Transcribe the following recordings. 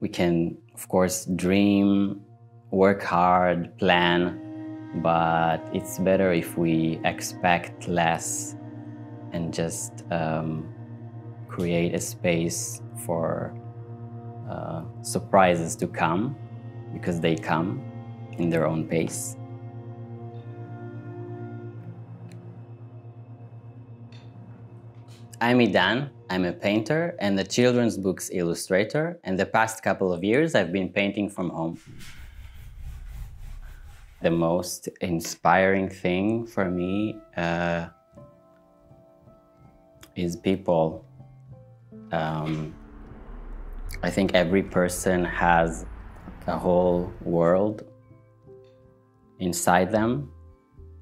We can, of course, dream, work hard, plan, but it's better if we expect less and just create a space for surprises to come, because they come in their own pace. I'm Idan. I'm a painter and a children's books illustrator, and the past couple of years I've been painting from home. The most inspiring thing for me is people. I think every person has a whole world inside them,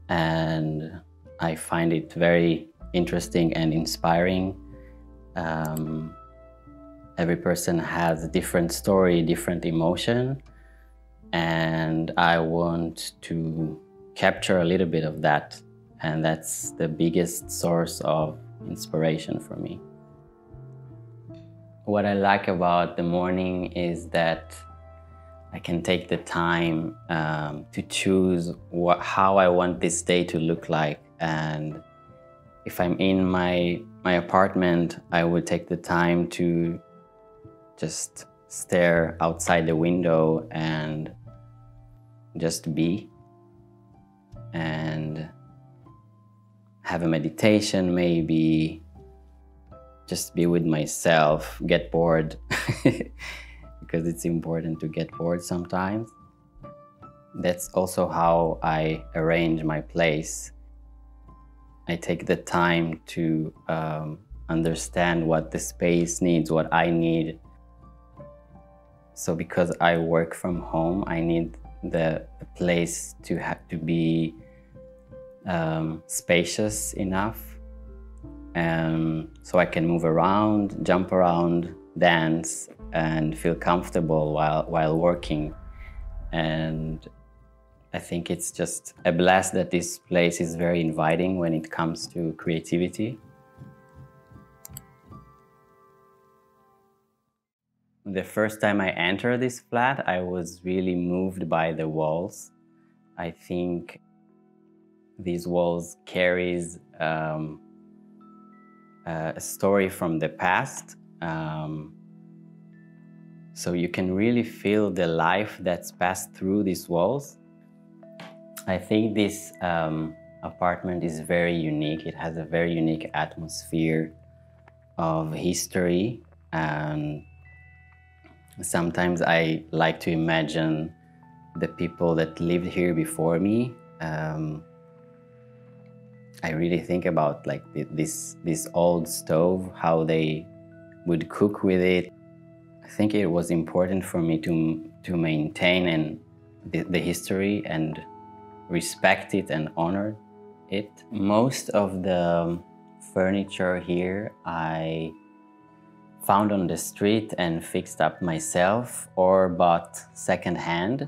and I find it very interesting and inspiring. Every person has a different story, different emotion, and I want to capture a little bit of that, and that's the biggest source of inspiration for me. What I like about the morning is that I can take the time to choose how I want this day to look like. And if I'm in my apartment, I would take the time to just stare outside the window and just be, and have a meditation maybe, just be with myself, get bored, because it's important to get bored sometimes. That's also how I arrange my place. I take the time to understand what the space needs, what I need. So because I work from home, I need the place to be spacious enough, so I can move around, jump around, dance, and feel comfortable while working. And I think it's just a blast that this place is very inviting when it comes to creativity. The first time I entered this flat, I was really moved by the walls. I think these walls carries a story from the past. So you can really feel the life that's passed through these walls. I think this apartment is very unique. It has a very unique atmosphere of history, and sometimes I like to imagine the people that lived here before me. I really think about like this old stove, how they would cook with it. I think it was important for me to maintain the history and respect it and honor it. Most of the furniture here I found on the street and fixed up myself or bought secondhand.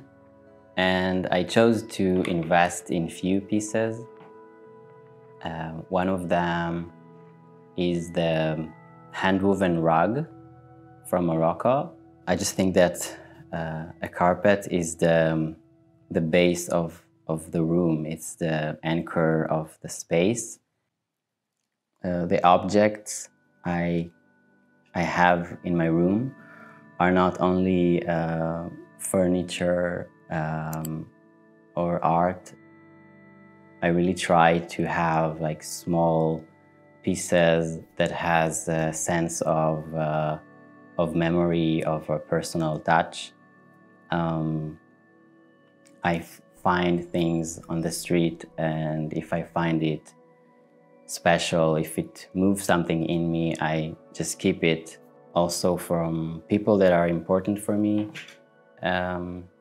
And I chose to invest in few pieces. One of them is the hand-woven rug from Morocco. I just think that a carpet is the base of the room. It's the anchor of the space. The objects I have in my room are not only furniture or art. I really try to have like small pieces that has a sense of memory, of a personal touch. I find things on the street, and if I find it special, if it moves something in me, I just keep it. Also from people that are important for me.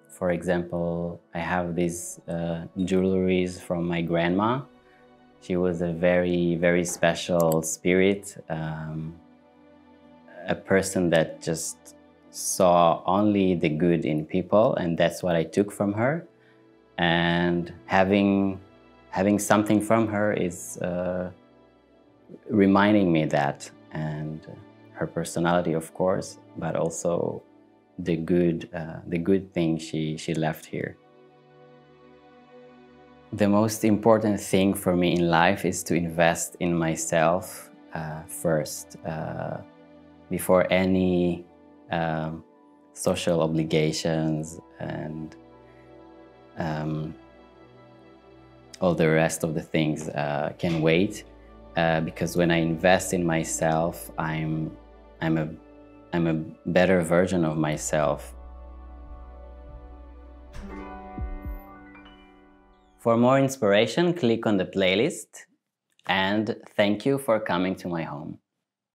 For example, I have these jewelries from my grandma. She was a very, very special spirit, a person that just saw only the good in people, and that's what I took from her. And having something from her is reminding me that, and her personality, of course, but also the good thing she left here. The most important thing for me in life is to invest in myself first, before any social obligations and all the rest of the things can wait. Because when I invest in myself, I'm a better version of myself. For more inspiration, click on the playlist, and thank you for coming to my home.